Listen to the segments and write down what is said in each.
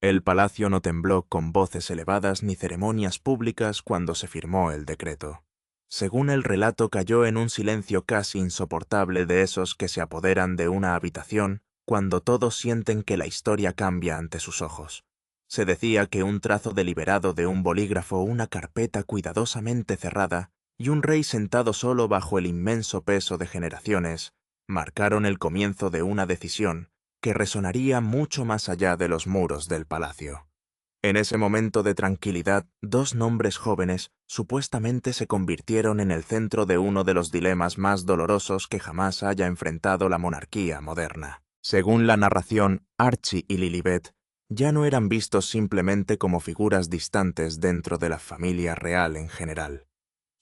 El palacio no tembló con voces elevadas ni ceremonias públicas cuando se firmó el decreto. Según el relato, cayó en un silencio casi insoportable de esos que se apoderan de una habitación cuando todos sienten que la historia cambia ante sus ojos. Se decía que un trazo deliberado de un bolígrafo, una carpeta cuidadosamente cerrada y un rey sentado solo bajo el inmenso peso de generaciones marcaron el comienzo de una decisión que resonaría mucho más allá de los muros del palacio. En ese momento de tranquilidad, dos nombres jóvenes supuestamente se convirtieron en el centro de uno de los dilemas más dolorosos que jamás haya enfrentado la monarquía moderna. Según la narración, Archie y Lilibet ya no eran vistos simplemente como figuras distantes dentro de la familia real en general.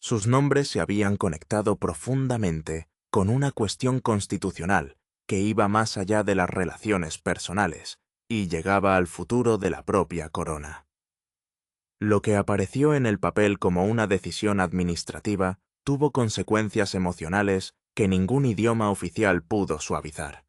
Sus nombres se habían conectado profundamente con una cuestión constitucional que iba más allá de las relaciones personales y llegaba al futuro de la propia corona. Lo que apareció en el papel como una decisión administrativa tuvo consecuencias emocionales que ningún idioma oficial pudo suavizar.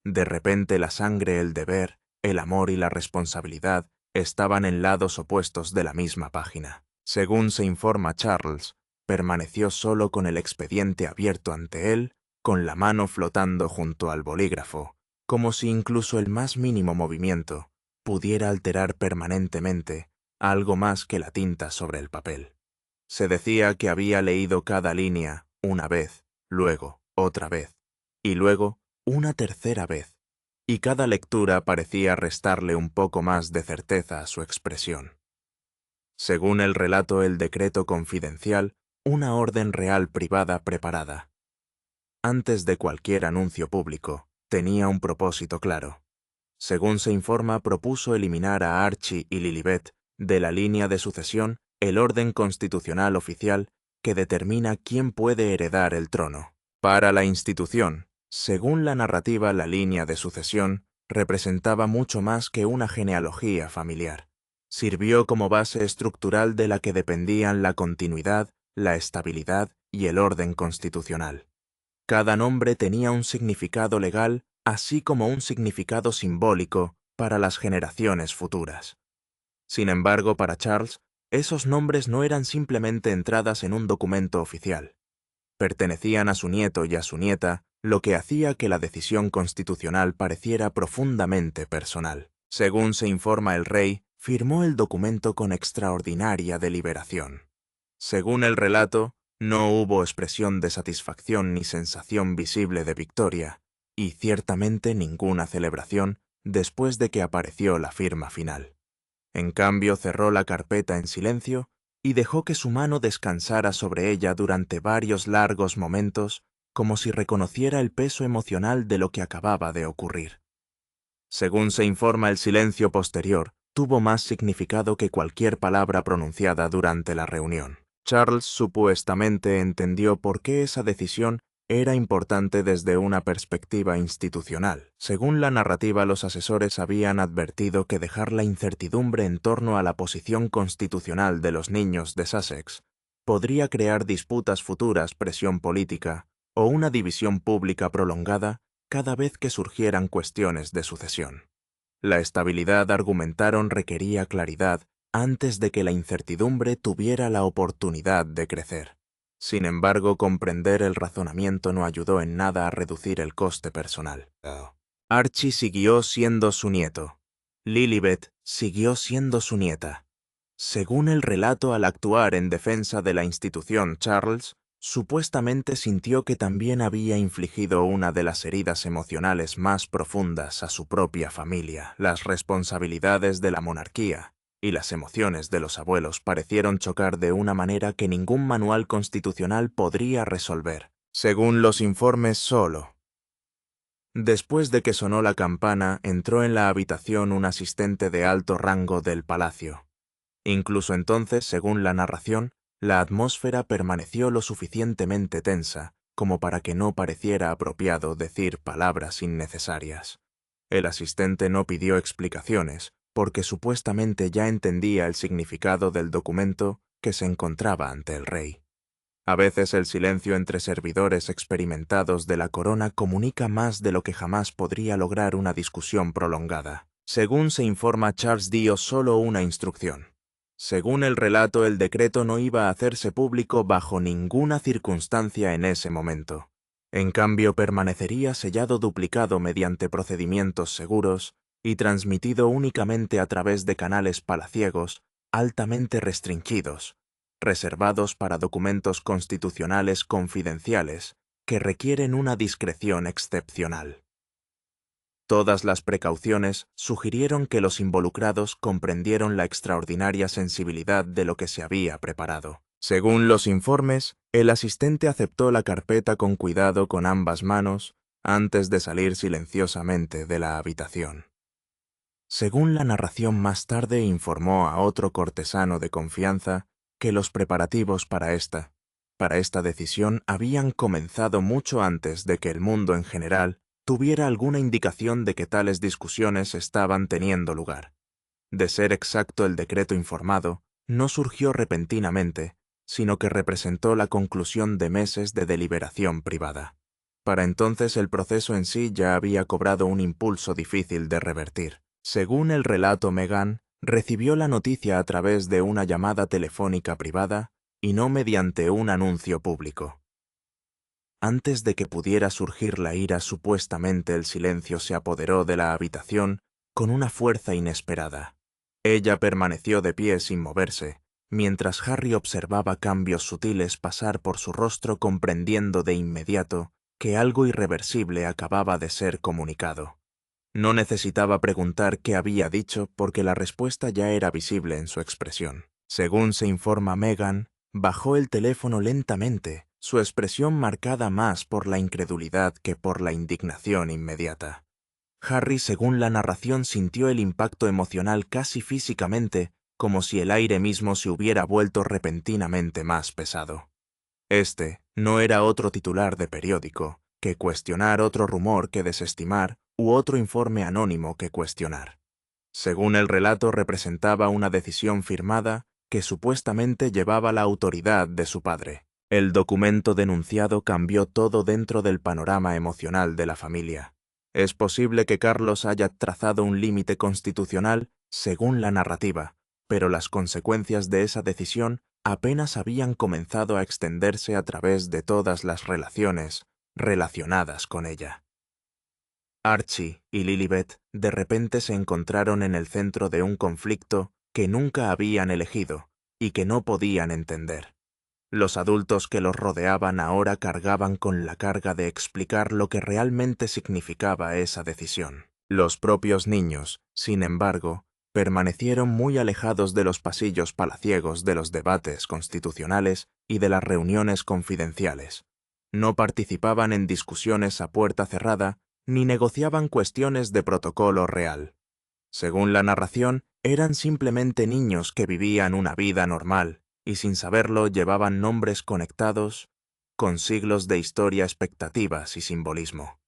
De repente la sangre, el deber, el amor y la responsabilidad estaban en lados opuestos de la misma página. Según se informa Charles, permaneció solo con el expediente abierto ante él, con la mano flotando junto al bolígrafo, como si incluso el más mínimo movimiento pudiera alterar permanentemente algo más que la tinta sobre el papel. Se decía que había leído cada línea una vez, luego otra vez, y luego una tercera vez, y cada lectura parecía restarle un poco más de certeza a su expresión. Según el relato, el decreto confidencial, una orden real privada preparada, antes de cualquier anuncio público, tenía un propósito claro. Según se informa, propuso eliminar a Archie y Lilibet de la línea de sucesión, el orden constitucional oficial que determina quién puede heredar el trono. Para la institución, según la narrativa, la línea de sucesión representaba mucho más que una genealogía familiar. Sirvió como base estructural de la que dependían la continuidad, la estabilidad y el orden constitucional. Cada nombre tenía un significado legal, así como un significado simbólico para las generaciones futuras. Sin embargo, para Charles, esos nombres no eran simplemente entradas en un documento oficial. Pertenecían a su nieto y a su nieta, lo que hacía que la decisión constitucional pareciera profundamente personal. Según se informa, el rey firmó el documento con extraordinaria deliberación. Según el relato, no hubo expresión de satisfacción ni sensación visible de victoria, y ciertamente ninguna celebración después de que apareció la firma final. En cambio, cerró la carpeta en silencio y dejó que su mano descansara sobre ella durante varios largos momentos, como si reconociera el peso emocional de lo que acababa de ocurrir. Según se informa, el silencio posterior tuvo más significado que cualquier palabra pronunciada durante la reunión. Charles supuestamente entendió por qué esa decisión era importante desde una perspectiva institucional. Según la narrativa, los asesores habían advertido que dejar la incertidumbre en torno a la posición constitucional de los niños de Sussex podría crear disputas futuras, presión política o una división pública prolongada cada vez que surgieran cuestiones de sucesión. La estabilidad, argumentaron, requería claridad antes de que la incertidumbre tuviera la oportunidad de crecer. Sin embargo, comprender el razonamiento no ayudó en nada a reducir el coste personal. Archie siguió siendo su nieto. Lilibet siguió siendo su nieta. Según el relato, al actuar en defensa de la institución, Charles supuestamente sintió que también había infligido una de las heridas emocionales más profundas a su propia familia. Las responsabilidades de la monarquía y las emociones de los abuelos parecieron chocar de una manera que ningún manual constitucional podría resolver. Según los informes, solo después de que sonó la campana, entró en la habitación un asistente de alto rango del palacio. Incluso entonces, según la narración, la atmósfera permaneció lo suficientemente tensa como para que no pareciera apropiado decir palabras innecesarias. El asistente no pidió explicaciones, porque supuestamente ya entendía el significado del documento que se encontraba ante el rey. A veces el silencio entre servidores experimentados de la corona comunica más de lo que jamás podría lograr una discusión prolongada. Según se informa, Charles dio solo una instrucción. Según el relato, el decreto no iba a hacerse público bajo ninguna circunstancia en ese momento. En cambio, permanecería sellado duplicado mediante procedimientos seguros y transmitido únicamente a través de canales palaciegos altamente restringidos, reservados para documentos constitucionales confidenciales que requieren una discreción excepcional. Todas las precauciones sugirieron que los involucrados comprendieron la extraordinaria sensibilidad de lo que se había preparado. Según los informes, el asistente aceptó la carpeta con cuidado con ambas manos antes de salir silenciosamente de la habitación. Según la narración, más tarde informó a otro cortesano de confianza que los preparativos para esta decisión habían comenzado mucho antes de que el mundo en general tuviera alguna indicación de que tales discusiones estaban teniendo lugar. De ser exacto, el decreto informado no surgió repentinamente, sino que representó la conclusión de meses de deliberación privada. Para entonces el proceso en sí ya había cobrado un impulso difícil de revertir. Según el relato, Meghan recibió la noticia a través de una llamada telefónica privada y no mediante un anuncio público. Antes de que pudiera surgir la ira, supuestamente el silencio se apoderó de la habitación con una fuerza inesperada. Ella permaneció de pie sin moverse, mientras Harry observaba cambios sutiles pasar por su rostro, comprendiendo de inmediato que algo irreversible acababa de ser comunicado. No necesitaba preguntar qué había dicho porque la respuesta ya era visible en su expresión. Según se informa, Meghan bajó el teléfono lentamente, su expresión marcada más por la incredulidad que por la indignación inmediata. Harry, según la narración, sintió el impacto emocional casi físicamente, como si el aire mismo se hubiera vuelto repentinamente más pesado. Este no era otro titular de periódico que cuestionar, otro rumor que desestimar, u otro informe anónimo que cuestionar. Según el relato, representaba una decisión firmada que supuestamente llevaba la autoridad de su padre. El documento denunciado cambió todo dentro del panorama emocional de la familia. Es posible que Carlos haya trazado un límite constitucional según la narrativa, pero las consecuencias de esa decisión apenas habían comenzado a extenderse a través de todas las relaciones relacionadas con ella. Archie y Lilibet de repente se encontraron en el centro de un conflicto que nunca habían elegido y que no podían entender. Los adultos que los rodeaban ahora cargaban con la carga de explicar lo que realmente significaba esa decisión. Los propios niños, sin embargo, permanecieron muy alejados de los pasillos palaciegos de los debates constitucionales y de las reuniones confidenciales. No participaban en discusiones a puerta cerrada ni negociaban cuestiones de protocolo real. Según la narración, eran simplemente niños que vivían una vida normal y sin saberlo llevaban nombres conectados con siglos de historia, expectativas y simbolismo.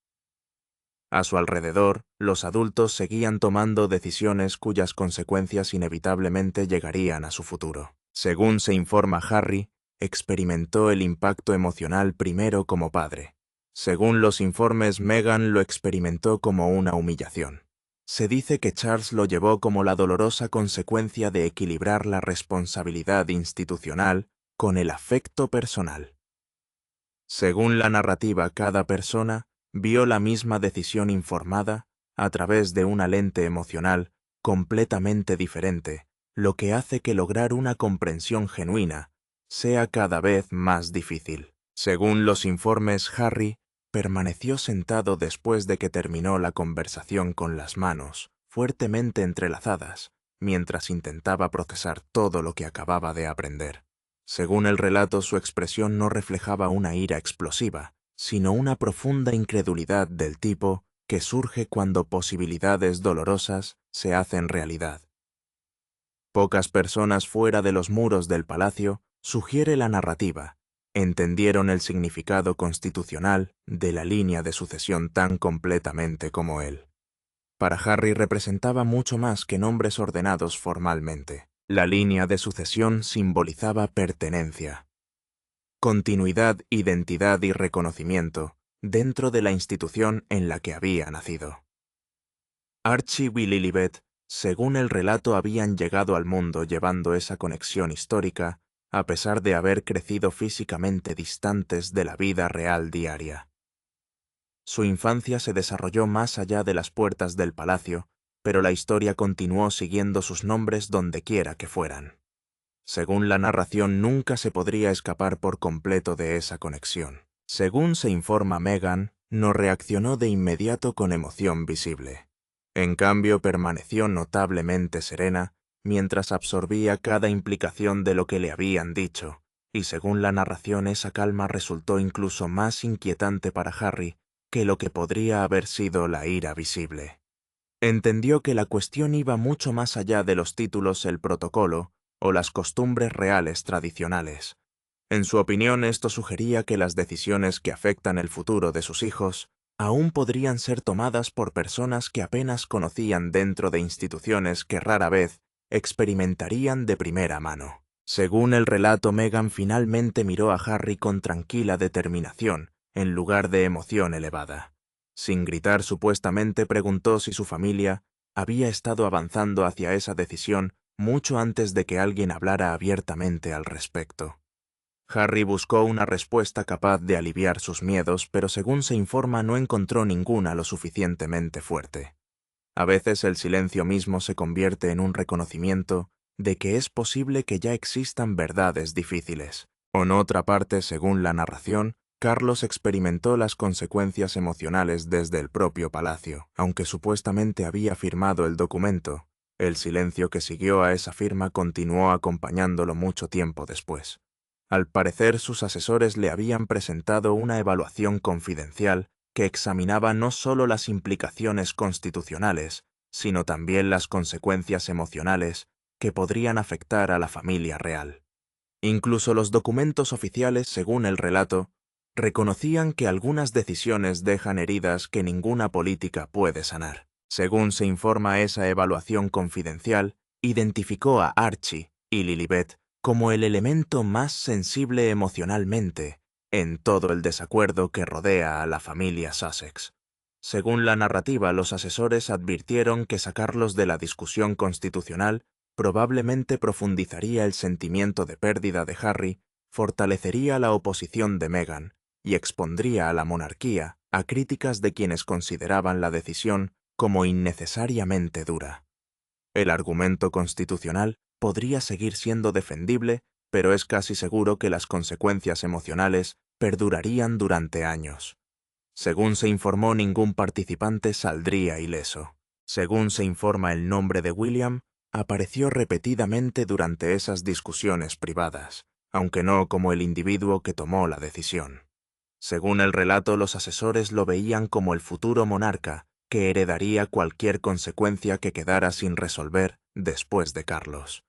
A su alrededor, los adultos seguían tomando decisiones cuyas consecuencias inevitablemente llegarían a su futuro. Según se informa, Harry experimentó el impacto emocional primero como padre. Según los informes, Meghan lo experimentó como una humillación. Se dice que Charles lo llevó como la dolorosa consecuencia de equilibrar la responsabilidad institucional con el afecto personal. Según la narrativa, cada persona vio la misma decisión informada a través de una lente emocional completamente diferente, lo que hace que lograr una comprensión genuina sea cada vez más difícil. Según los informes, Harry permaneció sentado después de que terminó la conversación con las manos fuertemente entrelazadas, mientras intentaba procesar todo lo que acababa de aprender. Según el relato, su expresión no reflejaba una ira explosiva, sino una profunda incredulidad del tipo que surge cuando posibilidades dolorosas se hacen realidad. Pocas personas fuera de los muros del palacio, sugiere la narrativa, entendieron el significado constitucional de la línea de sucesión tan completamente como él. Para Harry representaba mucho más que nombres ordenados formalmente. La línea de sucesión simbolizaba pertenencia, continuidad, identidad y reconocimiento dentro de la institución en la que había nacido. Archie y Lilibet, según el relato, habían llegado al mundo llevando esa conexión histórica, a pesar de haber crecido físicamente distantes de la vida real diaria. Su infancia se desarrolló más allá de las puertas del palacio, pero la historia continuó siguiendo sus nombres dondequiera que fueran. Según la narración, nunca se podría escapar por completo de esa conexión. Según se informa, Meghan no reaccionó de inmediato con emoción visible. En cambio, permaneció notablemente serena mientras absorbía cada implicación de lo que le habían dicho, y según la narración, esa calma resultó incluso más inquietante para Harry que lo que podría haber sido la ira visible. Entendió que la cuestión iba mucho más allá de los títulos, el protocolo o las costumbres reales tradicionales. En su opinión, esto sugería que las decisiones que afectan el futuro de sus hijos aún podrían ser tomadas por personas que apenas conocían dentro de instituciones que rara vez experimentarían de primera mano. Según el relato, Meghan finalmente miró a Harry con tranquila determinación, en lugar de emoción elevada. Sin gritar, supuestamente preguntó si su familia había estado avanzando hacia esa decisión mucho antes de que alguien hablara abiertamente al respecto. Harry buscó una respuesta capaz de aliviar sus miedos, pero según se informa no encontró ninguna lo suficientemente fuerte. A veces el silencio mismo se convierte en un reconocimiento de que es posible que ya existan verdades difíciles. Por otra parte, según la narración, Carlos experimentó las consecuencias emocionales desde el propio palacio. Aunque supuestamente había firmado el documento, el silencio que siguió a esa firma continuó acompañándolo mucho tiempo después. Al parecer, sus asesores le habían presentado una evaluación confidencial que examinaba no solo las implicaciones constitucionales, sino también las consecuencias emocionales que podrían afectar a la familia real. Incluso los documentos oficiales, según el relato, reconocían que algunas decisiones dejan heridas que ninguna política puede sanar. Según se informa, esa evaluación confidencial identificó a Archie y Lilibet como el elemento más sensible emocionalmente en todo el desacuerdo que rodea a la familia Sussex. Según la narrativa, los asesores advirtieron que sacarlos de la discusión constitucional probablemente profundizaría el sentimiento de pérdida de Harry, fortalecería la oposición de Meghan y expondría a la monarquía a críticas de quienes consideraban la decisión como innecesariamente dura. El argumento constitucional podría seguir siendo defendible, pero es casi seguro que las consecuencias emocionales perdurarían durante años. Según se informó, ningún participante saldría ileso. Según se informa, el nombre de William apareció repetidamente durante esas discusiones privadas, aunque no como el individuo que tomó la decisión. Según el relato, los asesores lo veían como el futuro monarca que heredaría cualquier consecuencia que quedara sin resolver después de Carlos.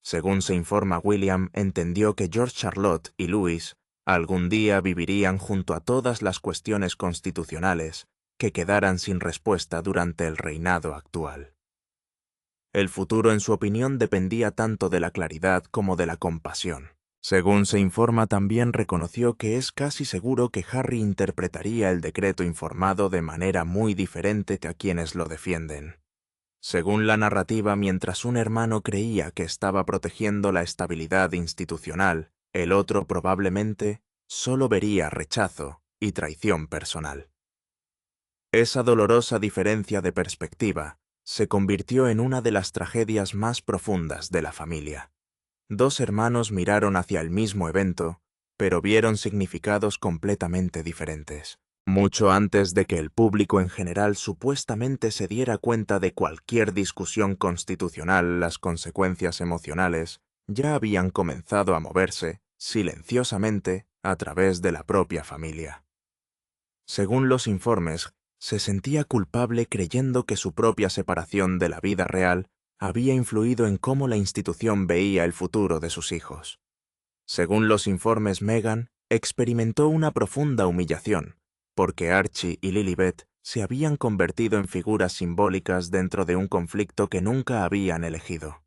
Según se informa, William entendió que George, Charlotte y Louis algún día vivirían junto a todas las cuestiones constitucionales que quedaran sin respuesta durante el reinado actual. El futuro, en su opinión, dependía tanto de la claridad como de la compasión. Según se informa, también reconoció que es casi seguro que Harry interpretaría el decreto informado de manera muy diferente que a quienes lo defienden. Según la narrativa, mientras un hermano creía que estaba protegiendo la estabilidad institucional, el otro probablemente solo vería rechazo y traición personal. Esa dolorosa diferencia de perspectiva se convirtió en una de las tragedias más profundas de la familia. Dos hermanos miraron hacia el mismo evento, pero vieron significados completamente diferentes. Mucho antes de que el público en general supuestamente se diera cuenta de cualquier discusión constitucional, las consecuencias emocionales ya habían comenzado a moverse, silenciosamente, a través de la propia familia. Según los informes, se sentía culpable creyendo que su propia separación de la vida real había influido en cómo la institución veía el futuro de sus hijos. Según los informes, Meghan experimentó una profunda humillación, porque Archie y Lilibet se habían convertido en figuras simbólicas dentro de un conflicto que nunca habían elegido.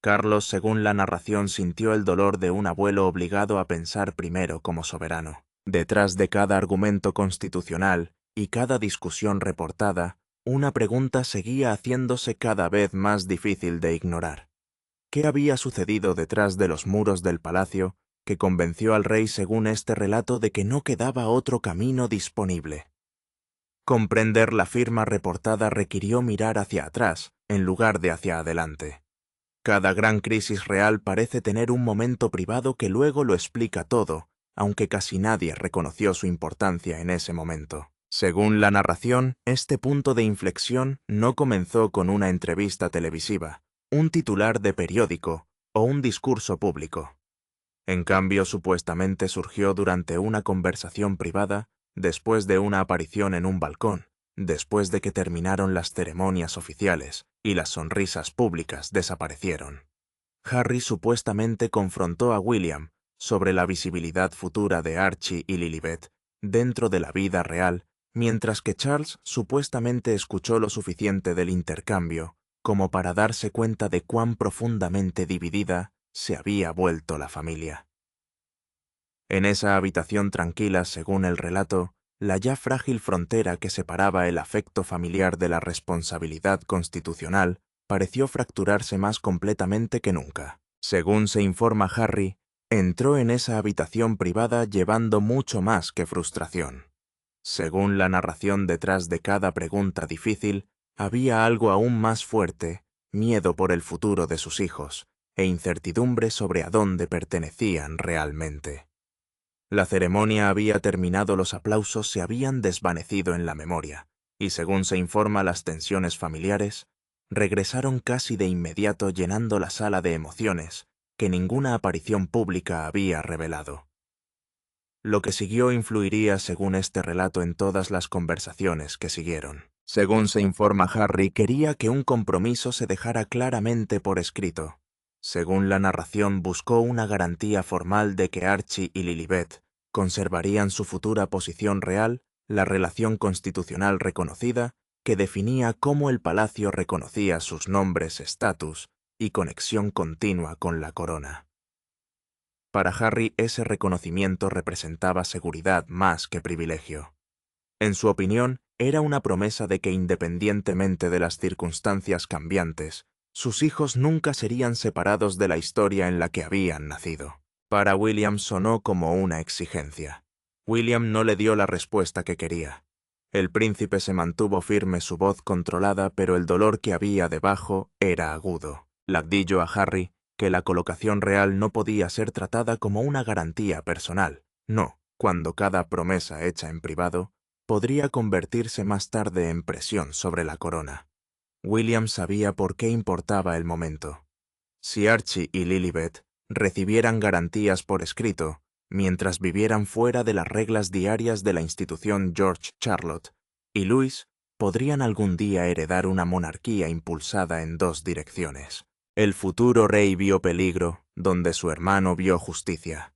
Carlos, según la narración, sintió el dolor de un abuelo obligado a pensar primero como soberano. Detrás de cada argumento constitucional y cada discusión reportada, Una pregunta seguía haciéndose cada vez más difícil de ignorar. ¿Qué había sucedido detrás de los muros del palacio que convenció al rey, según este relato, de que no quedaba otro camino disponible? Comprender la firma reportada requirió mirar hacia atrás, en lugar de hacia adelante. Cada gran crisis real parece tener un momento privado que luego lo explica todo, aunque casi nadie reconoció su importancia en ese momento. Según la narración, este punto de inflexión no comenzó con una entrevista televisiva, un titular de periódico o un discurso público. En cambio, supuestamente surgió durante una conversación privada, después de una aparición en un balcón, después de que terminaron las ceremonias oficiales y las sonrisas públicas desaparecieron. Harry supuestamente confrontó a William sobre la visibilidad futura de Archie y Lilibet dentro de la vida real, mientras que Charles supuestamente escuchó lo suficiente del intercambio como para darse cuenta de cuán profundamente dividida se había vuelto la familia. En esa habitación tranquila, según el relato, la ya frágil frontera que separaba el afecto familiar de la responsabilidad constitucional pareció fracturarse más completamente que nunca. Según se informa Harry, entró en esa habitación privada llevando mucho más que frustración. Según la narración detrás de cada pregunta difícil, había algo aún más fuerte, miedo por el futuro de sus hijos, e incertidumbre sobre a dónde pertenecían realmente. La ceremonia había terminado, los aplausos se habían desvanecido en la memoria, y según se informa, las tensiones familiares regresaron casi de inmediato, llenando la sala de emociones que ninguna aparición pública había revelado. Lo que siguió influiría, según este relato, en todas las conversaciones que siguieron. Según se informa, Harry quería que un compromiso se dejara claramente por escrito. Según la narración, buscó una garantía formal de que Archie y Lilibet conservarían su futura posición real, la relación constitucional reconocida, que definía cómo el palacio reconocía sus nombres, estatus y conexión continua con la corona. Para Harry, ese reconocimiento representaba seguridad más que privilegio. En su opinión, era una promesa de que, independientemente de las circunstancias cambiantes, sus hijos nunca serían separados de la historia en la que habían nacido. Para William sonó como una exigencia. William no le dio la respuesta que quería. El príncipe se mantuvo firme, su voz controlada, pero el dolor que había debajo era agudo. Ladillo a Harry que la colocación real no podía ser tratada como una garantía personal. No, cuando cada promesa hecha en privado podría convertirse más tarde en presión sobre la corona. William sabía por qué importaba el momento. Si Archie y Lilibet recibieran garantías por escrito, mientras vivieran fuera de las reglas diarias de la institución George Charlotte, y Louis podrían algún día heredar una monarquía impulsada en dos direcciones. El futuro rey vio peligro donde su hermano vio justicia.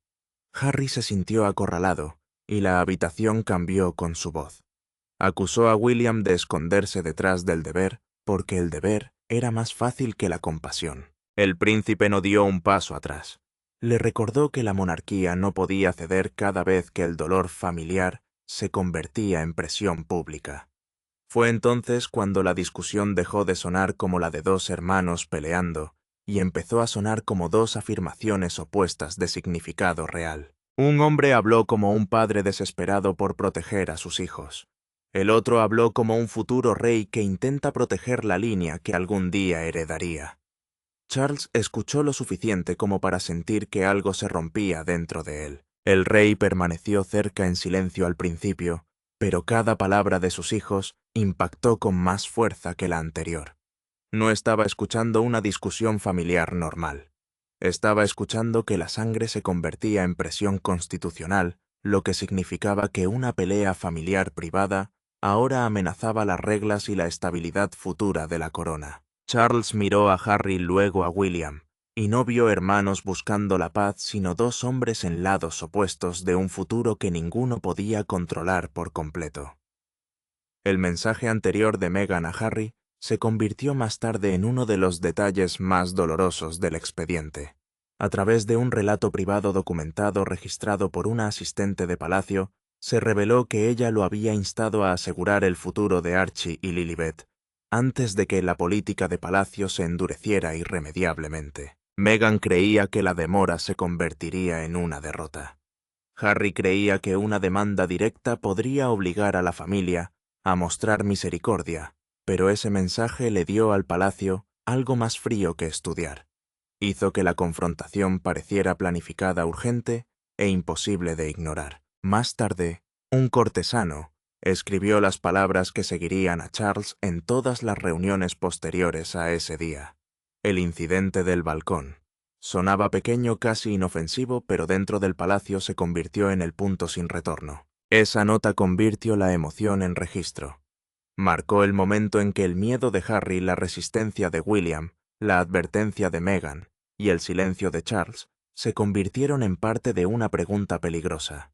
Harry se sintió acorralado y la habitación cambió con su voz. Acusó a William de esconderse detrás del deber porque el deber era más fácil que la compasión. El príncipe no dio un paso atrás. Le recordó que la monarquía no podía ceder cada vez que el dolor familiar se convertía en presión pública. Fue entonces cuando la discusión dejó de sonar como la de dos hermanos peleando y empezó a sonar como dos afirmaciones opuestas de significado real. Un hombre habló como un padre desesperado por proteger a sus hijos. El otro habló como un futuro rey que intenta proteger la línea que algún día heredaría. Charles escuchó lo suficiente como para sentir que algo se rompía dentro de él. El rey permaneció cerca en silencio al principio, pero cada palabra de sus hijos impactó con más fuerza que la anterior. No estaba escuchando una discusión familiar normal. Estaba escuchando que la sangre se convertía en presión constitucional, lo que significaba que una pelea familiar privada ahora amenazaba las reglas y la estabilidad futura de la corona. Charles miró a Harry, luego a William, y no vio hermanos buscando la paz, sino dos hombres en lados opuestos de un futuro que ninguno podía controlar por completo. El mensaje anterior de Meghan a Harry se convirtió más tarde en uno de los detalles más dolorosos del expediente. A través de un relato privado documentado registrado por una asistente de palacio, Se reveló que ella lo había instado a asegurar el futuro de Archie y Lilibet, antes de que la política de palacio se endureciera irremediablemente. Meghan creía que la demora se convertiría en una derrota. Harry creía que una demanda directa podría obligar a la familia a mostrar misericordia, pero ese mensaje le dio al palacio algo más frío que estudiar. Hizo que la confrontación pareciera planificada, urgente e imposible de ignorar. Más tarde, un cortesano escribió las palabras que seguirían a Charles en todas las reuniones posteriores a ese día. El incidente del balcón. Sonaba pequeño, casi inofensivo, pero dentro del palacio se convirtió en el punto sin retorno. Esa nota convirtió la emoción en registro. Marcó el momento en que el miedo de Harry, la resistencia de William, la advertencia de Meghan y el silencio de Charles se convirtieron en parte de una pregunta peligrosa.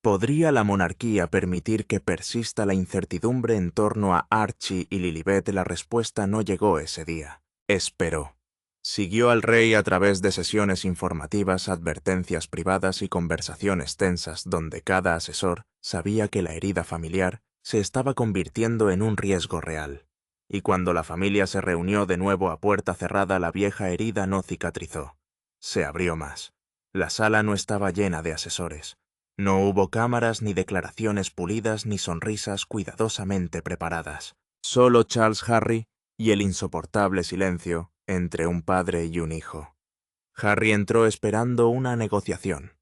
¿Podría la monarquía permitir que persista la incertidumbre en torno a Archie y Lilibet? La respuesta no llegó ese día. Esperó. Siguió al rey a través de sesiones informativas, advertencias privadas y conversaciones tensas donde cada asesor sabía que la herida familiar se estaba convirtiendo en un riesgo real. Y cuando la familia se reunió de nuevo a puerta cerrada, la vieja herida no cicatrizó. Se abrió más. La sala no estaba llena de asesores. No hubo cámaras, ni declaraciones pulidas, ni sonrisas cuidadosamente preparadas. Solo Charles, Harry y el insoportable silencio entre un padre y un hijo. Harry entró esperando una negociación.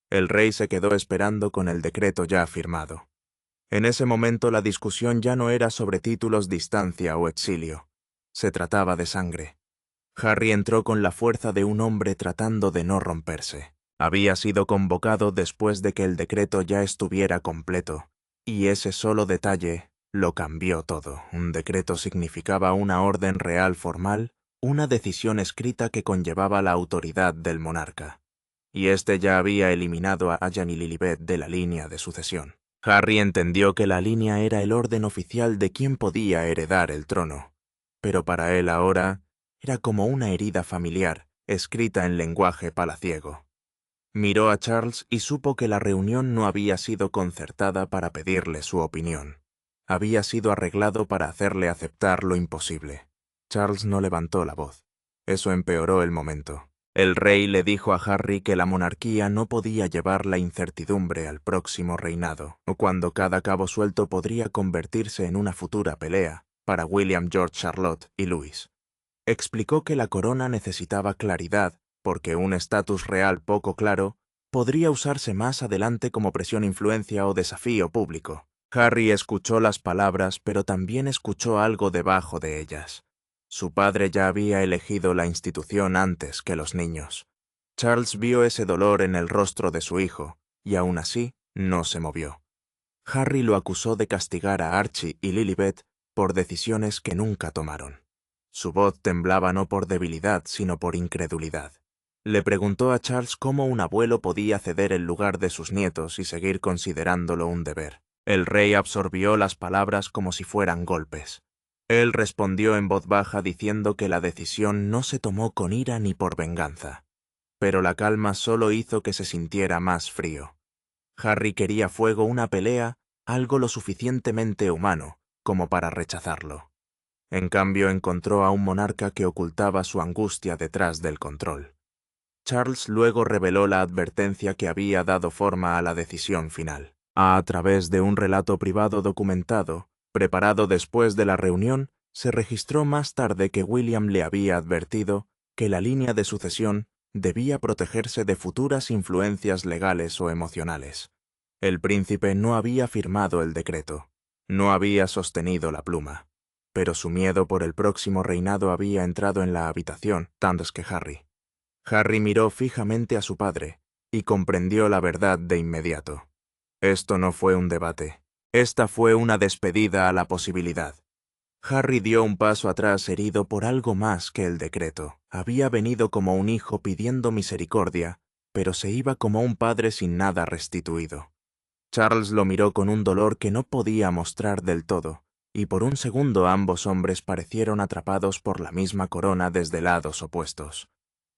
El rey se quedó esperando con el decreto ya firmado. En ese momento la discusión ya no era sobre títulos, distancia o exilio. Se trataba de sangre. Harry entró con la fuerza de un hombre tratando de no romperse. Había sido convocado después de que el decreto ya estuviera completo, y ese solo detalle lo cambió todo. Un decreto significaba una orden real formal, una decisión escrita que conllevaba la autoridad del monarca. Y este ya había eliminado a Archie y Lilibet de la línea de sucesión. Harry entendió que la línea era el orden oficial de quién podía heredar el trono, pero para él ahora era como una herida familiar, escrita en lenguaje palaciego. Miró a Charles y supo que la reunión no había sido concertada para pedirle su opinión. Había sido arreglado para hacerle aceptar lo imposible. Charles no levantó la voz. Eso empeoró el momento. El rey le dijo a Harry que la monarquía no podía llevar la incertidumbre al próximo reinado, o cuando cada cabo suelto podría convertirse en una futura pelea para William, George, Charlotte y Louis. Explicó que la corona necesitaba claridad, porque un estatus real poco claro podría usarse más adelante como presión, influencia o desafío público. Harry escuchó las palabras, pero también escuchó algo debajo de ellas. Su padre ya había elegido la institución antes que los niños. Charles vio ese dolor en el rostro de su hijo, y aún así no se movió. Harry lo acusó de castigar a Archie y Lilibet por decisiones que nunca tomaron. Su voz temblaba no por debilidad, sino por incredulidad. Le preguntó a Charles cómo un abuelo podía ceder el lugar de sus nietos y seguir considerándolo un deber. El rey absorbió las palabras como si fueran golpes. Él respondió en voz baja diciendo que la decisión no se tomó con ira ni por venganza. Pero la calma solo hizo que se sintiera más frío. Harry quería fuego, una pelea, algo lo suficientemente humano como para rechazarlo. En cambio, encontró a un monarca que ocultaba su angustia detrás del control. Charles luego reveló la advertencia que había dado forma a la decisión final. A través de un relato privado documentado, preparado después de la reunión, se registró más tarde que William le había advertido que la línea de sucesión debía protegerse de futuras influencias legales o emocionales. El príncipe no había firmado el decreto, no había sostenido la pluma, pero su miedo por el próximo reinado había entrado en la habitación antes que Harry. Harry miró fijamente a su padre y comprendió la verdad de inmediato. Esto no fue un debate. Esta fue una despedida a la posibilidad. Harry dio un paso atrás, herido por algo más que el decreto. Había venido como un hijo pidiendo misericordia, pero se iba como un padre sin nada restituido. Charles lo miró con un dolor que no podía mostrar del todo, y por un segundo ambos hombres parecieron atrapados por la misma corona desde lados opuestos.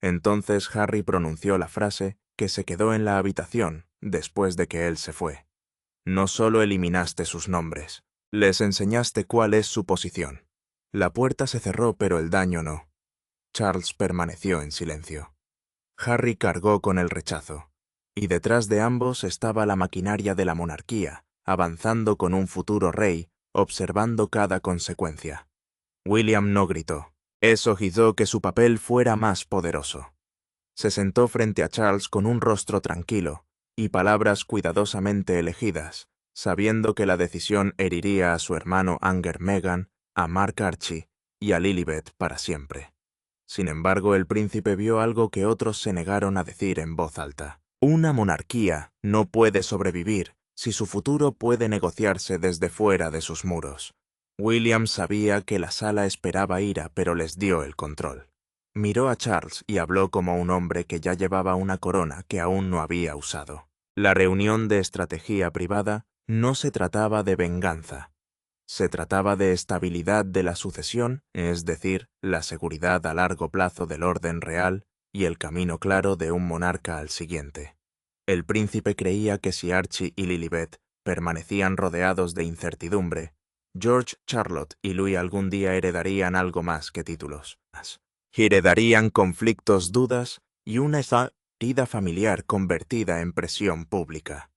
Entonces Harry pronunció la frase que se quedó en la habitación después de que él se fue. No solo eliminaste sus nombres, les enseñaste cuál es su posición. La puerta se cerró, pero el daño no. Charles permaneció en silencio. Harry cargó con el rechazo, y detrás de ambos estaba la maquinaria de la monarquía, avanzando con un futuro rey, observando cada consecuencia. William no gritó. Eso hizo que su papel fuera más poderoso. Se sentó frente a Charles con un rostro tranquilo y palabras cuidadosamente elegidas, sabiendo que la decisión heriría a su hermano Anger Meghan, a Mark Archie y a Lilibet para siempre. Sin embargo, el príncipe vio algo que otros se negaron a decir en voz alta. Una monarquía no puede sobrevivir si su futuro puede negociarse desde fuera de sus muros. William sabía que la sala esperaba ira, pero les dio el control. Miró a Charles y habló como un hombre que ya llevaba una corona que aún no había usado. La reunión de estrategia privada no se trataba de venganza. Se trataba de estabilidad de la sucesión, es decir, la seguridad a largo plazo del orden real y el camino claro de un monarca al siguiente. El príncipe creía que si Archie y Lilibet permanecían rodeados de incertidumbre, George, Charlotte y Louis algún día heredarían algo más que títulos. Heredarían conflictos, dudas y una herida familiar convertida en presión pública.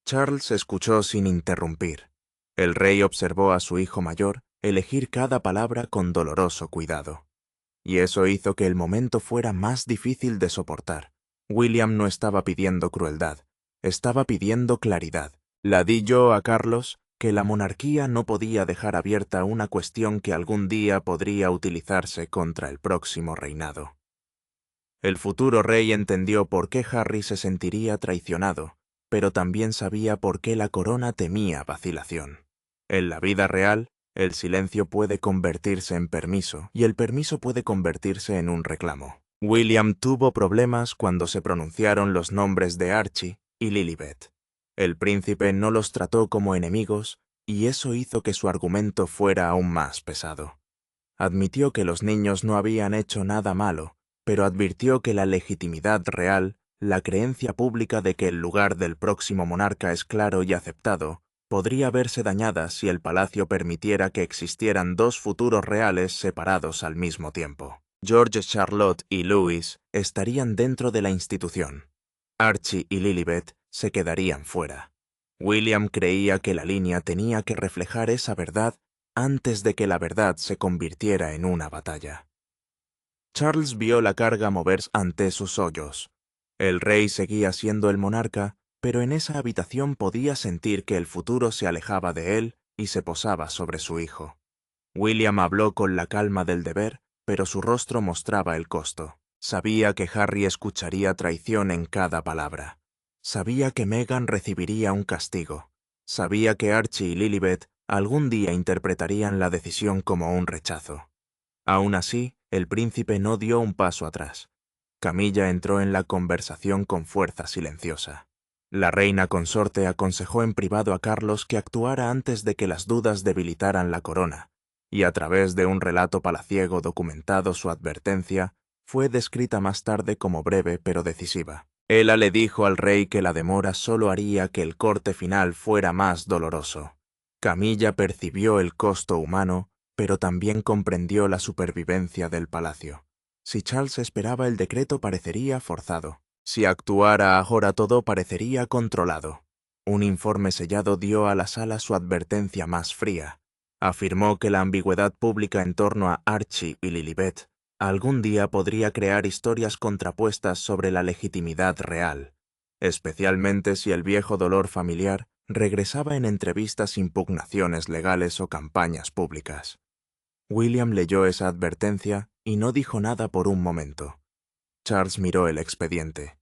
Charles escuchó sin interrumpir. El rey observó a su hijo mayor elegir cada palabra con doloroso cuidado. Y eso hizo que el momento fuera más difícil de soportar. William no estaba pidiendo crueldad, estaba pidiendo claridad. La di yo a Carlos que la monarquía no podía dejar abierta una cuestión que algún día podría utilizarse contra el próximo reinado. El futuro rey entendió por qué Harry se sentiría traicionado, pero también sabía por qué la corona temía vacilación. En la vida real, el silencio puede convertirse en permiso y el permiso puede convertirse en un reclamo. William tuvo problemas cuando se pronunciaron los nombres de Archie y Lilibet. El príncipe no los trató como enemigos y eso hizo que su argumento fuera aún más pesado. Admitió que los niños no habían hecho nada malo, pero advirtió que la legitimidad real, la creencia pública de que el lugar del próximo monarca es claro y aceptado, podría verse dañada si el palacio permitiera que existieran dos futuros reales separados al mismo tiempo. George, Charlotte y Louis estarían dentro de la institución. Archie y Lilibet se quedarían fuera. William creía que la línea tenía que reflejar esa verdad antes de que la verdad se convirtiera en una batalla. Charles vio la carga moverse ante sus ojos. El rey seguía siendo el monarca, pero en esa habitación podía sentir que el futuro se alejaba de él y se posaba sobre su hijo. William habló con la calma del deber, pero su rostro mostraba el costo. Sabía que Harry escucharía traición en cada palabra. Sabía que Meghan recibiría un castigo. Sabía que Archie y Lilibet algún día interpretarían la decisión como un rechazo. Aún así, el príncipe no dio un paso atrás. Camilla entró en la conversación con fuerza silenciosa. La reina consorte aconsejó en privado a Carlos que actuara antes de que las dudas debilitaran la corona, y a través de un relato palaciego documentado su advertencia, fue descrita más tarde como breve pero decisiva. Ella le dijo al rey que la demora solo haría que el corte final fuera más doloroso. Camilla percibió el costo humano, pero también comprendió la supervivencia del palacio. Si Charles esperaba el decreto parecería forzado. Si actuara ahora todo parecería controlado. Un informe sellado dio a la sala su advertencia más fría. Afirmó que la ambigüedad pública en torno a Archie y Lilibet algún día podría crear historias contrapuestas sobre la legitimidad real, especialmente si el viejo dolor familiar regresaba en entrevistas, impugnaciones legales o campañas públicas. William leyó esa advertencia y no dijo nada por un momento. Charles miró el expediente.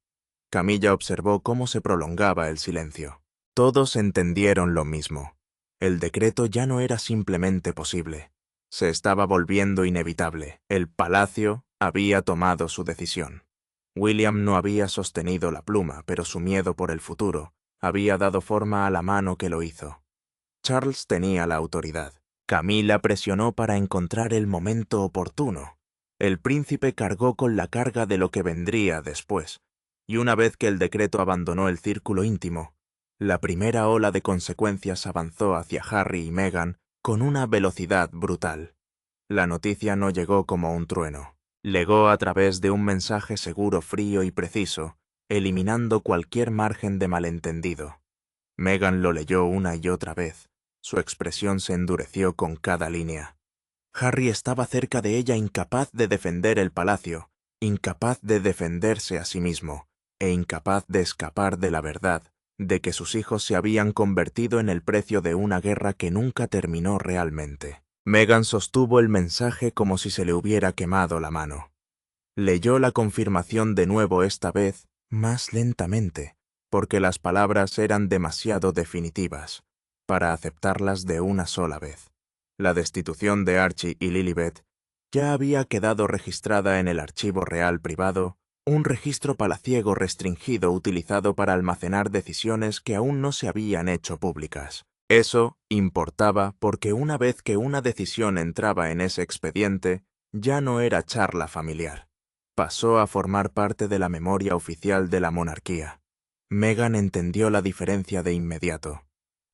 Camilla observó cómo se prolongaba el silencio. Todos entendieron lo mismo. El decreto ya no era simplemente posible. Se estaba volviendo inevitable. El palacio había tomado su decisión. William no había sostenido la pluma, pero su miedo por el futuro había dado forma a la mano que lo hizo. Charles tenía la autoridad. Camilla presionó para encontrar el momento oportuno. El príncipe cargó con la carga de lo que vendría después, y una vez que el decreto abandonó el círculo íntimo, La primera ola de consecuencias avanzó hacia Harry y Meghan con una velocidad brutal. La noticia no llegó como un trueno. Llegó a través de un mensaje seguro, frío y preciso, eliminando cualquier margen de malentendido. Meghan lo leyó una y otra vez. Su expresión se endureció con cada línea. Harry estaba cerca de ella, incapaz de defender el palacio, incapaz de defenderse a sí mismo, e incapaz de escapar de la verdad de que sus hijos se habían convertido en el precio de una guerra que nunca terminó realmente. Meghan sostuvo el mensaje como si se le hubiera quemado la mano. Leyó la confirmación de nuevo, esta vez más lentamente, porque las palabras eran demasiado definitivas para aceptarlas de una sola vez. La destitución de Archie y Lilibet ya había quedado registrada en el archivo real privado, un registro palaciego restringido utilizado para almacenar decisiones que aún no se habían hecho públicas. Eso importaba porque una vez que una decisión entraba en ese expediente, ya no era charla familiar. Pasó a formar parte de la memoria oficial de la monarquía. Meghan entendió la diferencia de inmediato.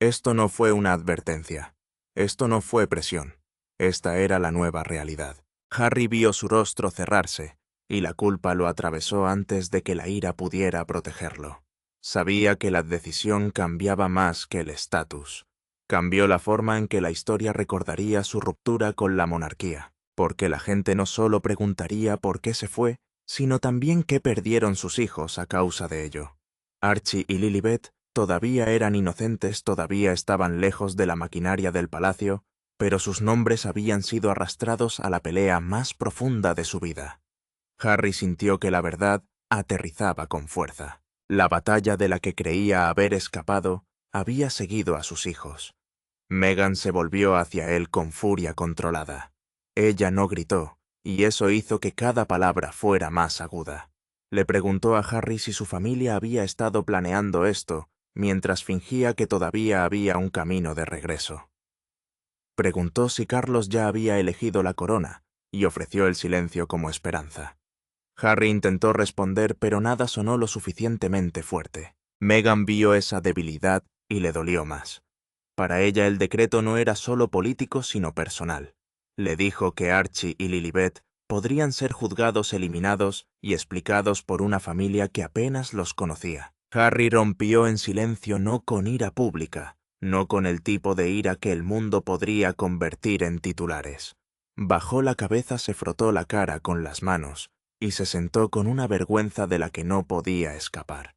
Esto no fue una advertencia. Esto no fue presión. Esta era la nueva realidad. Harry vio su rostro cerrarse, y la culpa lo atravesó antes de que la ira pudiera protegerlo. Sabía que la decisión cambiaba más que el estatus. Cambió la forma en que la historia recordaría su ruptura con la monarquía, porque la gente no solo preguntaría por qué se fue, sino también qué perdieron sus hijos a causa de ello. Archie y Lilibet todavía eran inocentes, todavía estaban lejos de la maquinaria del palacio, pero sus nombres habían sido arrastrados a la pelea más profunda de su vida. Harry sintió que la verdad aterrizaba con fuerza. La batalla de la que creía haber escapado había seguido a sus hijos. Meghan se volvió hacia él con furia controlada. Ella no gritó, y eso hizo que cada palabra fuera más aguda. Le preguntó a Harry si su familia había estado planeando esto, mientras fingía que todavía había un camino de regreso. Preguntó si Carlos ya había elegido la corona, y ofreció el silencio como esperanza. Harry intentó responder, pero nada sonó lo suficientemente fuerte. Meghan vio esa debilidad y le dolió más. Para ella el decreto no era solo político, sino personal. Le dijo que Archie y Lilibet podrían ser juzgados, eliminados y explicados por una familia que apenas los conocía. Harry rompió en silencio, no con ira pública, no con el tipo de ira que el mundo podría convertir en titulares. Bajó la cabeza, se frotó la cara con las manos y se sentó con una vergüenza de la que no podía escapar.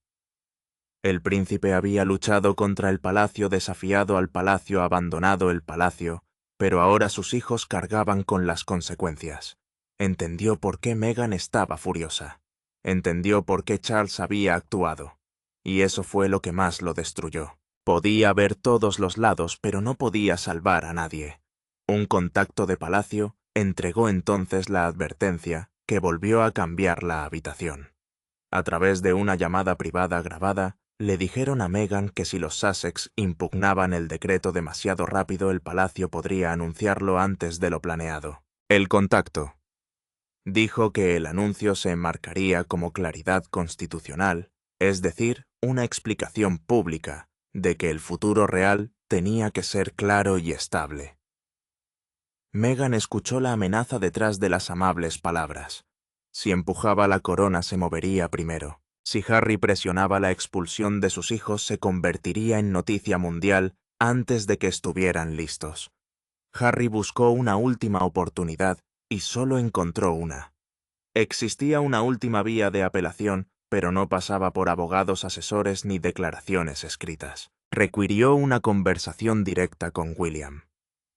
El príncipe había luchado contra el palacio, desafiado al palacio, abandonado el palacio, pero ahora sus hijos cargaban con las consecuencias. Entendió por qué Meghan estaba furiosa. Entendió por qué Charles había actuado. Y eso fue lo que más lo destruyó. Podía ver todos los lados, pero no podía salvar a nadie. Un contacto de palacio entregó entonces la advertencia que volvió a cambiar la habitación. A través de una llamada privada grabada, le dijeron a Meghan que si los Sussex impugnaban el decreto demasiado rápido, el palacio podría anunciarlo antes de lo planeado. El contacto dijo que el anuncio se enmarcaría como claridad constitucional, es decir, una explicación pública de que el futuro real tenía que ser claro y estable. Meghan escuchó la amenaza detrás de las amables palabras. Si empujaba la corona se movería primero. Si Harry presionaba la expulsión de sus hijos se convertiría en noticia mundial antes de que estuvieran listos. Harry buscó una última oportunidad y solo encontró una. Existía una última vía de apelación, pero no pasaba por abogados, asesores ni declaraciones escritas. Requirió una conversación directa con William.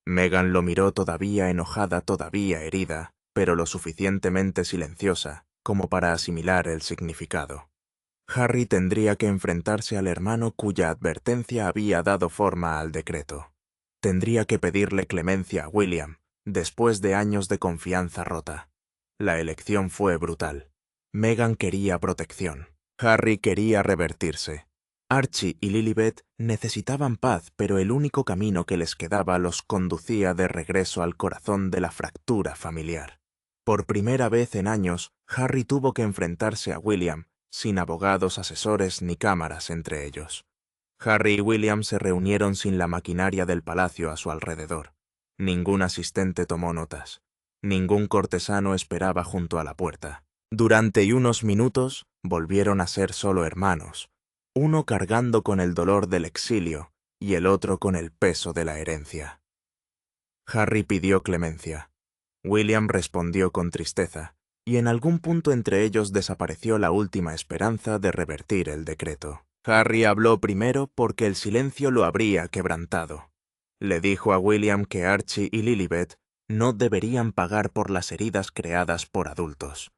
Meghan lo miró, todavía enojada, todavía herida, pero lo suficientemente silenciosa como para asimilar el significado. Harry tendría que enfrentarse al hermano cuya advertencia había dado forma al decreto. Tendría que pedirle clemencia a William, después de años de confianza rota. La elección fue brutal. Meghan quería protección. Harry quería revertirse. Archie y Lilibet necesitaban paz, pero el único camino que les quedaba los conducía de regreso al corazón de la fractura familiar. Por primera vez en años, Harry tuvo que enfrentarse a William, sin abogados, asesores ni cámaras entre ellos. Harry y William se reunieron sin la maquinaria del palacio a su alrededor. Ningún asistente tomó notas. Ningún cortesano esperaba junto a la puerta. Durante unos minutos volvieron a ser solo hermanos, uno cargando con el dolor del exilio y el otro con el peso de la herencia. Harry pidió clemencia. William respondió con tristeza, y en algún punto entre ellos desapareció la última esperanza de revertir el decreto. Harry habló primero porque el silencio lo habría quebrantado. Le dijo a William que Archie y Lilibet no deberían pagar por las heridas creadas por adultos.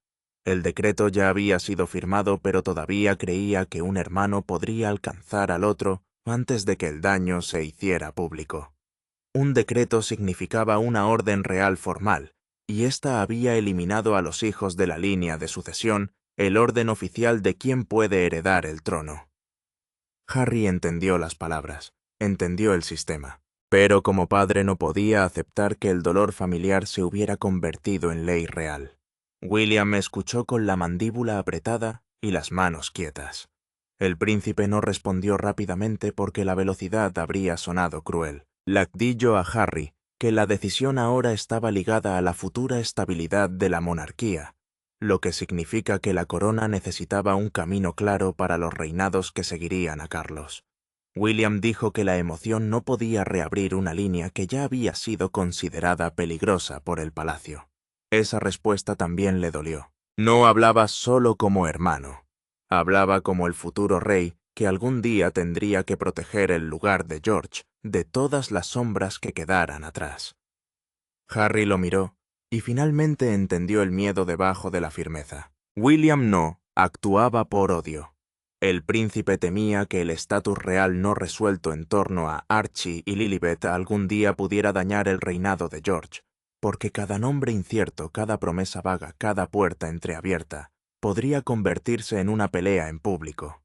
El decreto ya había sido firmado, pero todavía creía que un hermano podría alcanzar al otro antes de que el daño se hiciera público. Un decreto significaba una orden real formal, y ésta había eliminado a los hijos de la línea de sucesión el orden oficial de quién puede heredar el trono. Harry entendió las palabras, entendió el sistema, pero como padre no podía aceptar que el dolor familiar se hubiera convertido en ley real. William escuchó con la mandíbula apretada y las manos quietas. El príncipe no respondió rápidamente porque la velocidad habría sonado cruel. Lacdillo a Harry que la decisión ahora estaba ligada a la futura estabilidad de la monarquía, lo que significa que la corona necesitaba un camino claro para los reinados que seguirían a Carlos. William dijo que la emoción no podía reabrir una línea que ya había sido considerada peligrosa por el palacio. Esa respuesta también le dolió. No hablaba solo como hermano. Hablaba como el futuro rey que algún día tendría que proteger el lugar de George de todas las sombras que quedaran atrás. Harry lo miró y finalmente entendió el miedo debajo de la firmeza. William no actuaba por odio. El príncipe temía que el estatus real no resuelto en torno a Archie y Lilibet algún día pudiera dañar el reinado de George, porque cada nombre incierto, cada promesa vaga, cada puerta entreabierta, podría convertirse en una pelea en público.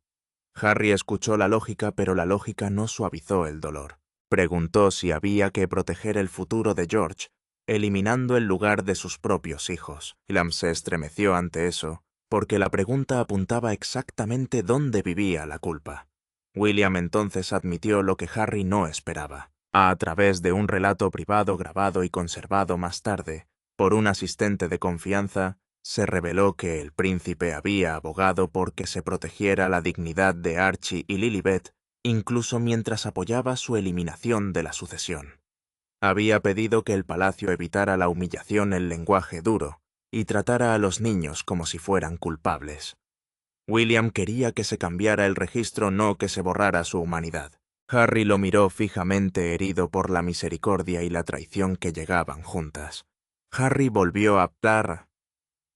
Harry escuchó la lógica, pero la lógica no suavizó el dolor. Preguntó si había que proteger el futuro de George, eliminando el lugar de sus propios hijos. William se estremeció ante eso, porque la pregunta apuntaba exactamente dónde vivía la culpa. William entonces admitió lo que Harry no esperaba. A través de un relato privado grabado y conservado más tarde por un asistente de confianza, se reveló que el príncipe había abogado por que se protegiera la dignidad de Archie y Lilibet, incluso mientras apoyaba su eliminación de la sucesión. Había pedido que el palacio evitara la humillación en lenguaje duro y tratara a los niños como si fueran culpables. William quería que se cambiara el registro, no que se borrara su humanidad. Harry lo miró fijamente, herido por la misericordia y la traición que llegaban juntas. Harry volvió a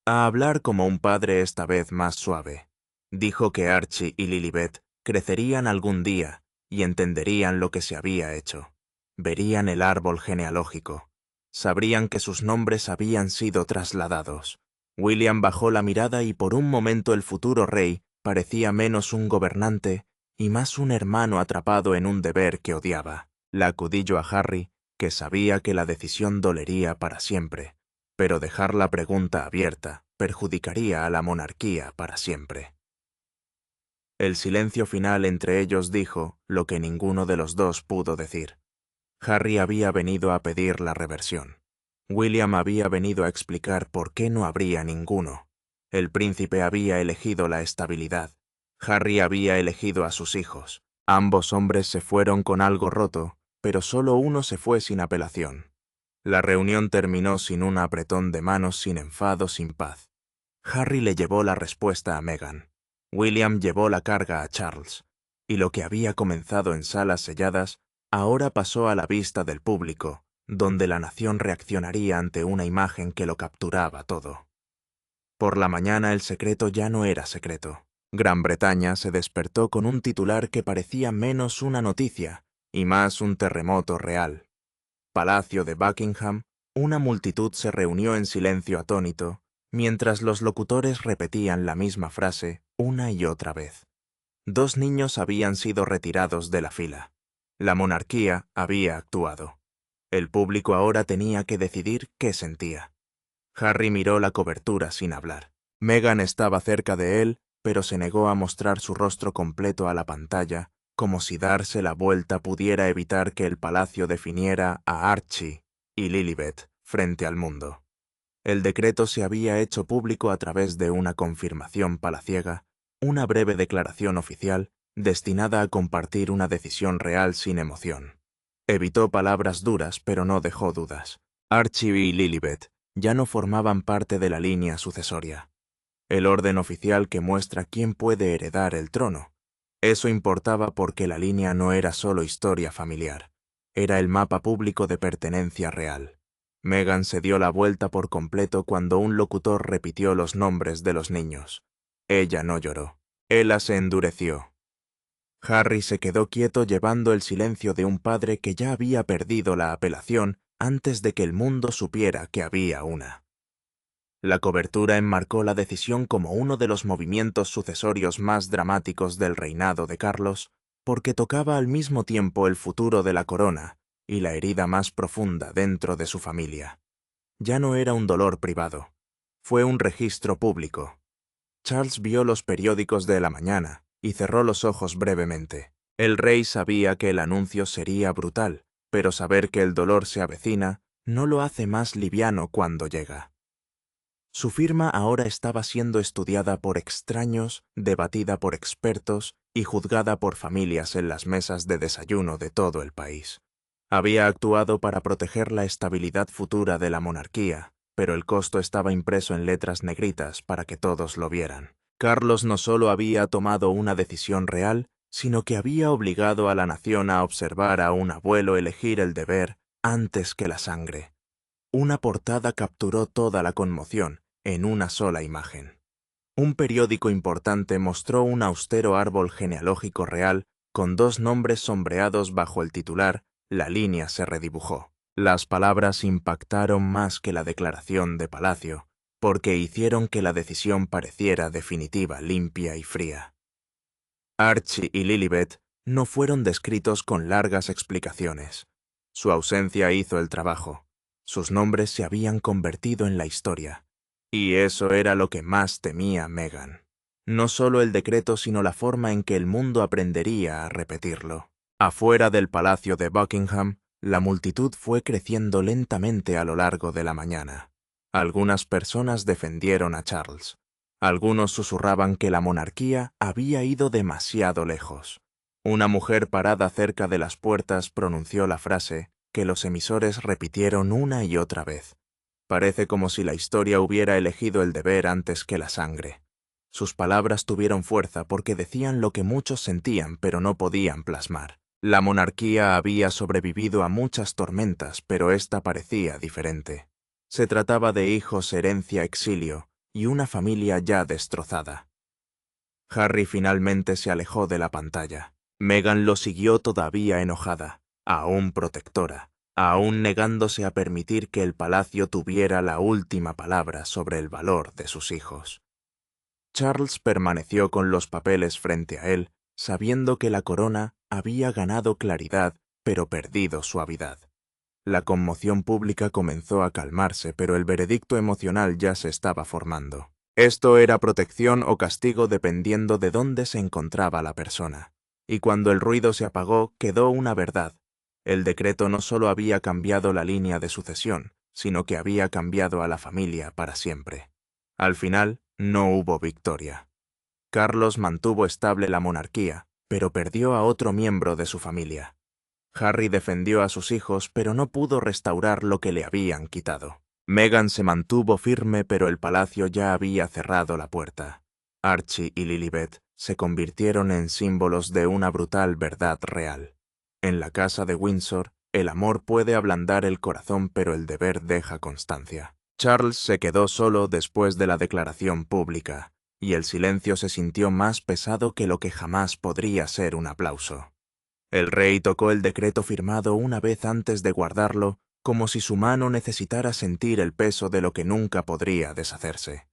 hablar como un padre, esta vez más suave. Dijo que Archie y Lilibet crecerían algún día y entenderían lo que se había hecho. Verían el árbol genealógico. Sabrían que sus nombres habían sido trasladados. William bajó la mirada y por un momento el futuro rey parecía menos un gobernante y más un hermano atrapado en un deber que odiaba. La acudilló a Harry, que sabía que la decisión dolería para siempre, pero dejar la pregunta abierta perjudicaría a la monarquía para siempre. El silencio final entre ellos dijo lo que ninguno de los dos pudo decir. Harry había venido a pedir la reversión. William había venido a explicar por qué no habría ninguno. El príncipe había elegido la estabilidad. Harry había elegido a sus hijos. Ambos hombres se fueron con algo roto, pero solo uno se fue sin apelación. La reunión terminó sin un apretón de manos, sin enfado, sin paz. Harry le llevó la respuesta a Meghan. William llevó la carga a Charles. Y lo que había comenzado en salas selladas ahora pasó a la vista del público, donde la nación reaccionaría ante una imagen que lo capturaba todo. Por la mañana el secreto ya no era secreto. Gran Bretaña se despertó con un titular que parecía menos una noticia y más un terremoto real. Palacio de Buckingham, una multitud se reunió en silencio atónito, mientras los locutores repetían la misma frase una y otra vez. 2 niños habían sido retirados de la fila. La monarquía había actuado. El público ahora tenía que decidir qué sentía. Harry miró la cobertura sin hablar. Meghan estaba cerca de él, pero se negó a mostrar su rostro completo a la pantalla como si darse la vuelta pudiera evitar que el palacio definiera a Archie y Lilibet frente al mundo. El decreto se había hecho público a través de una confirmación palaciega, una breve declaración oficial destinada a compartir una decisión real sin emoción. Evitó palabras duras, pero no dejó dudas. Archie y Lilibet ya no formaban parte de la línea sucesoria. El orden oficial que muestra quién puede heredar el trono. Eso importaba porque la línea no era solo historia familiar, era el mapa público de pertenencia real. Meghan se dio la vuelta por completo cuando un locutor repitió los nombres de los niños. Ella no lloró. Ella se endureció. Harry se quedó quieto llevando el silencio de un padre que ya había perdido la apelación antes de que el mundo supiera que había una. La cobertura enmarcó la decisión como uno de los movimientos sucesorios más dramáticos del reinado de Carlos, porque tocaba al mismo tiempo el futuro de la corona y la herida más profunda dentro de su familia. Ya no era un dolor privado, fue un registro público. Charles vio los periódicos de la mañana y cerró los ojos brevemente. El rey sabía que el anuncio sería brutal, pero saber que el dolor se avecina no lo hace más liviano cuando llega. Su firma ahora estaba siendo estudiada por extraños, debatida por expertos y juzgada por familias en las mesas de desayuno de todo el país. Había actuado para proteger la estabilidad futura de la monarquía, pero el costo estaba impreso en letras negritas para que todos lo vieran. Carlos no solo había tomado una decisión real, sino que había obligado a la nación a observar a un abuelo elegir el deber antes que la sangre. Una portada capturó toda la conmoción en una sola imagen. Un periódico importante mostró un austero árbol genealógico real con dos nombres sombreados bajo el titular «La línea se redibujó». Las palabras impactaron más que la declaración de Palacio, porque hicieron que la decisión pareciera definitiva, limpia y fría. Archie y Lilibet no fueron descritos con largas explicaciones. Su ausencia hizo el trabajo. Sus nombres se habían convertido en la historia. Y eso era lo que más temía Meghan. No solo el decreto, sino la forma en que el mundo aprendería a repetirlo. Afuera del palacio de Buckingham, la multitud fue creciendo lentamente a lo largo de la mañana. Algunas personas defendieron a Charles. Algunos susurraban que la monarquía había ido demasiado lejos. Una mujer parada cerca de las puertas pronunció la frase que los emisores repitieron una y otra vez. Parece como si la historia hubiera elegido el deber antes que la sangre. Sus palabras tuvieron fuerza porque decían lo que muchos sentían pero no podían plasmar. La monarquía había sobrevivido a muchas tormentas, pero esta parecía diferente. Se trataba de hijos, herencia, exilio y una familia ya destrozada. Harry finalmente se alejó de la pantalla. Meghan lo siguió todavía enojada, aún protectora, aún negándose a permitir que el palacio tuviera la última palabra sobre el valor de sus hijos. Charles permaneció con los papeles frente a él, sabiendo que la corona había ganado claridad, pero perdido suavidad. La conmoción pública comenzó a calmarse, pero el veredicto emocional ya se estaba formando. Esto era protección o castigo dependiendo de dónde se encontraba la persona. Y cuando el ruido se apagó, quedó una verdad. El decreto no solo había cambiado la línea de sucesión, sino que había cambiado a la familia para siempre. Al final, no hubo victoria. Carlos mantuvo estable la monarquía, pero perdió a otro miembro de su familia. Harry defendió a sus hijos, pero no pudo restaurar lo que le habían quitado. Meghan se mantuvo firme, pero el palacio ya había cerrado la puerta. Archie y Lilibet se convirtieron en símbolos de una brutal verdad real. En la casa de Windsor, el amor puede ablandar el corazón, pero el deber deja constancia. Charles se quedó solo después de la declaración pública, y el silencio se sintió más pesado que lo que jamás podría ser un aplauso. El rey tocó el decreto firmado una vez antes de guardarlo, como si su mano necesitara sentir el peso de lo que nunca podría deshacerse.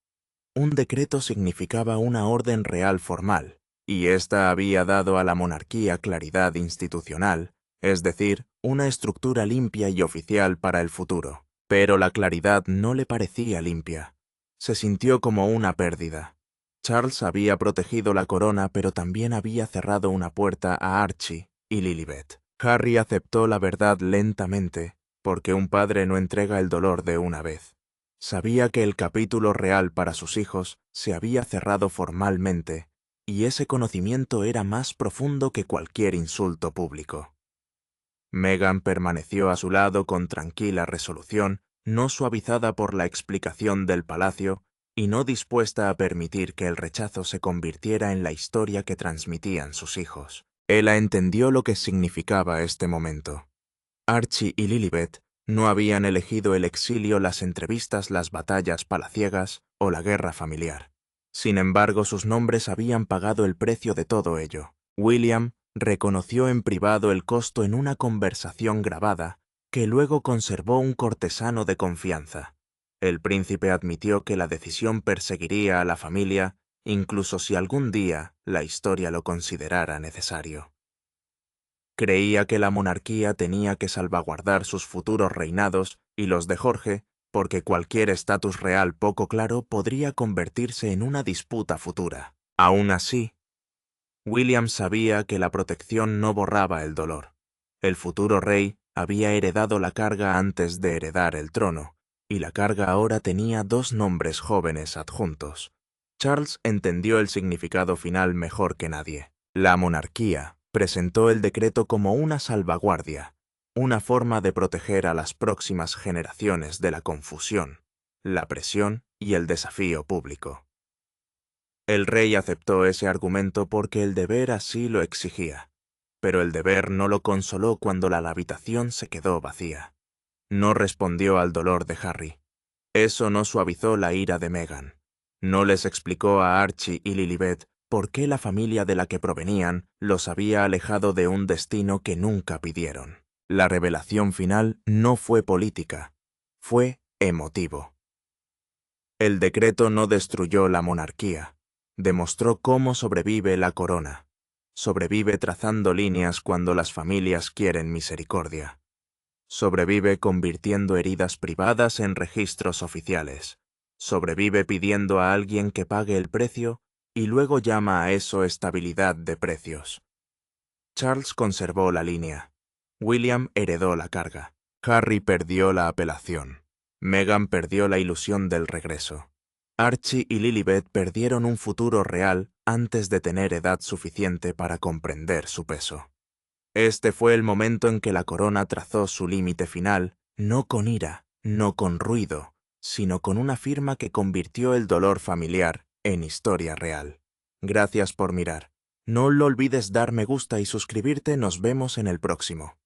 Un decreto significaba una orden real formal, y ésta había dado a la monarquía claridad institucional, es decir, una estructura limpia y oficial para el futuro. Pero la claridad no le parecía limpia. Se sintió como una pérdida. Charles había protegido la corona, pero también había cerrado una puerta a Archie y Lilibet. Harry aceptó la verdad lentamente, porque un padre no entrega el dolor de una vez. Sabía que el capítulo real para sus hijos se había cerrado formalmente, y ese conocimiento era más profundo que cualquier insulto público. Meghan permaneció a su lado con tranquila resolución, no suavizada por la explicación del palacio y no dispuesta a permitir que el rechazo se convirtiera en la historia que transmitían sus hijos. Ella entendió lo que significaba este momento. Archie y Lilibet no habían elegido el exilio, las entrevistas, las batallas palaciegas o la guerra familiar. Sin embargo, sus nombres habían pagado el precio de todo ello. William reconoció en privado el costo en una conversación grabada que luego conservó un cortesano de confianza. El príncipe admitió que la decisión perseguiría a la familia, incluso si algún día la historia lo considerara necesario. Creía que la monarquía tenía que salvaguardar sus futuros reinados y los de Jorge, porque cualquier estatus real poco claro podría convertirse en una disputa futura. Aún así, William sabía que la protección no borraba el dolor. El futuro rey había heredado la carga antes de heredar el trono, y la carga ahora tenía dos nombres jóvenes adjuntos. Charles entendió el significado final mejor que nadie. La monarquía presentó el decreto como una salvaguardia, una forma de proteger a las próximas generaciones de la confusión, la presión y el desafío público. El rey aceptó ese argumento porque el deber así lo exigía, pero el deber no lo consoló cuando la habitación se quedó vacía. No respondió al dolor de Harry. Eso no suavizó la ira de Meghan. No les explicó a Archie y Lilibet por qué la familia de la que provenían los había alejado de un destino que nunca pidieron. La revelación final no fue política, fue emotivo. El decreto no destruyó la monarquía, demostró cómo sobrevive la corona. Sobrevive trazando líneas cuando las familias quieren misericordia. Sobrevive convirtiendo heridas privadas en registros oficiales. Sobrevive pidiendo a alguien que pague el precio y luego llama a eso estabilidad de precios. Charles conservó la línea. William heredó la carga. Harry perdió la apelación. Meghan perdió la ilusión del regreso. Archie y Lilibet perdieron un futuro real antes de tener edad suficiente para comprender su peso. Este fue el momento en que la corona trazó su límite final, no con ira, no con ruido, sino con una firma que convirtió el dolor familiar en historia real. Gracias por mirar. No lo olvides dar me gusta y suscribirte, nos vemos en el próximo.